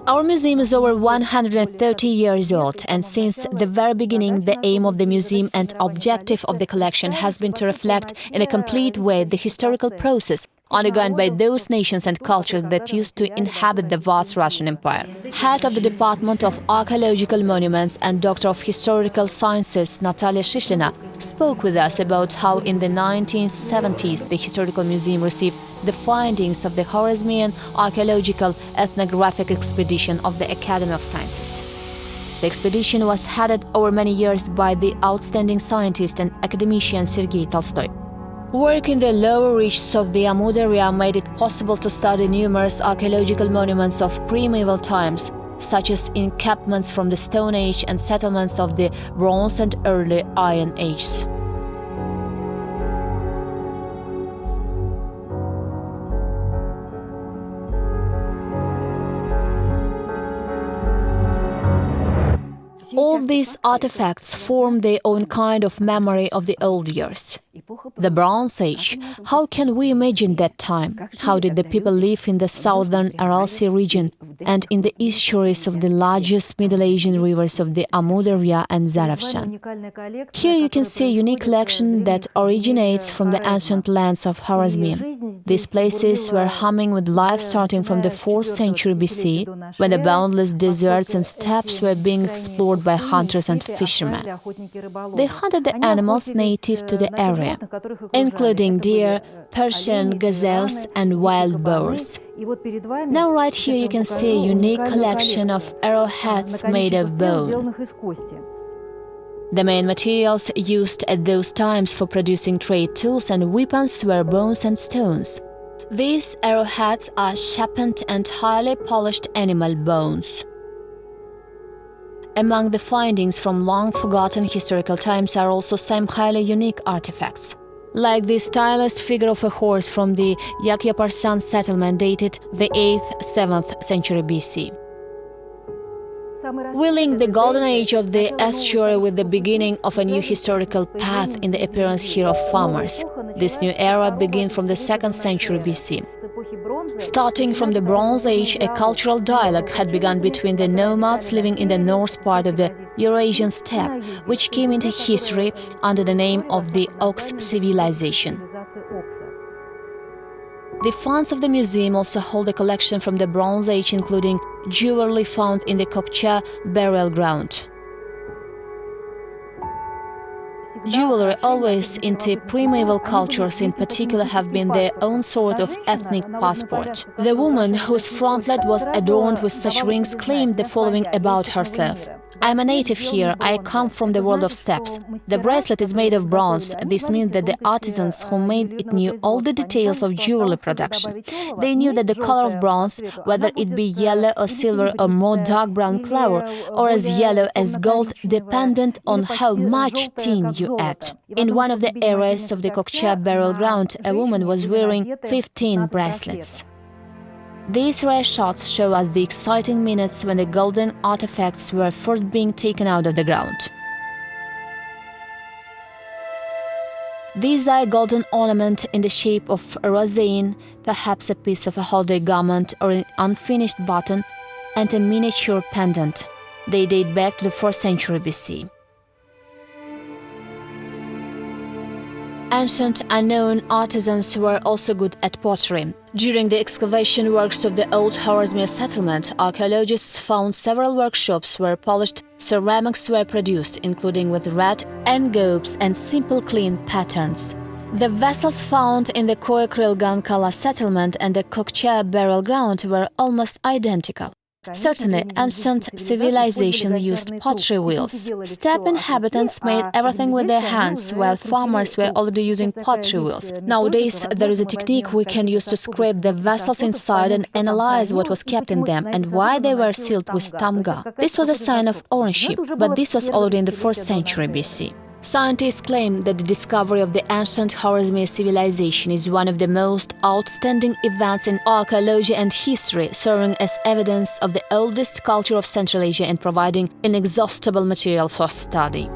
Our museum is over 130 years old, and since the very beginning, the aim of the museum and objective of the collection has been to reflect in a complete way the historical process undergone by those nations and cultures that used to inhabit the vast Russian Empire. Head of the Department of Archaeological Monuments and Doctor of Historical Sciences Natalia Shishlina spoke with us about how in the 1970s the Historical Museum received the findings of the Khorezmian archaeological ethnographic expedition of the Academy of Sciences. The expedition was headed over many years by the outstanding scientist and academician Sergei Tolstoy. Work in the lower reaches of the Amu Darya made it possible to study numerous archaeological monuments of pre-medieval times, such as encampments from the Stone Age and settlements of the Bronze and early Iron Ages. All these artifacts form their own kind of memory of the old years. The Bronze Age. How can we imagine that time? How did the people live in the southern Aralsi region and in the estuaries of the largest Middle Asian rivers of the Amu Darya and Zarafshan? Here you can see a unique collection that originates from the ancient lands of Khorezm. These places were humming with life starting from the 4th century BC, when the boundless deserts and steppes were being explored by hunters and fishermen. They hunted the animals native to the area, including deer, Persian gazelles and wild boars. Now right here you can see a unique collection of arrowheads made of bone. The main materials used at those times for producing trade tools and weapons were bones and stones. These arrowheads are sharpened and highly polished animal bones. Among the findings from long-forgotten historical times are also some highly unique artifacts, like the stylized figure of a horse from the Yakyaparsan settlement dated the 8th-7th century BC. We link the golden age of the estuary with the beginning of a new historical path in the appearance here of farmers. This new era begins from the 2nd century BC. Starting from the Bronze Age, a cultural dialogue had begun between the nomads living in the north part of the Eurasian steppe, which came into history under the name of the Ox civilization. The funds of the museum also hold a collection from the Bronze Age, including jewelry found in the Khorezm burial ground. Jewelry always into pre-medieval cultures in particular have been their own sort of ethnic passport. The woman whose frontlet was adorned with such rings claimed the following about herself. "I am a native here, I come from the world of steppes. The bracelet is made of bronze. This means that the artisans who made it knew all the details of jewelry production. They knew that the color of bronze, whether it be yellow or silver or more dark brown color, or as yellow as gold, dependent on how much tin you add." In one of the areas of the Khorezm burial ground, a woman was wearing 15 bracelets. These rare shots show us the exciting minutes when the golden artifacts were first being taken out of the ground. These are a golden ornament in the shape of a rosine, perhaps a piece of a holiday garment or an unfinished button, and a miniature pendant. They date back to the 4th century BC. Ancient unknown artisans were also good at pottery. During the excavation works of the old Khorezm settlement, archaeologists found several workshops where polished ceramics were produced, including with red engobes and simple clean patterns. The vessels found in the Koekrilgan-Kala settlement and the Khorezm burial ground were almost identical. Certainly, ancient civilization used pottery wheels. Steppe inhabitants made everything with their hands, while farmers were already using pottery wheels. Nowadays, there is a technique we can use to scrape the vessels inside and analyze what was kept in them and why they were sealed with tamga. This was a sign of ownership, but this was already in the 1st century BC. Scientists claim that the discovery of the ancient Khorezm civilization is one of the most outstanding events in archaeology and history, serving as evidence of the oldest culture of Central Asia and providing inexhaustible material for study.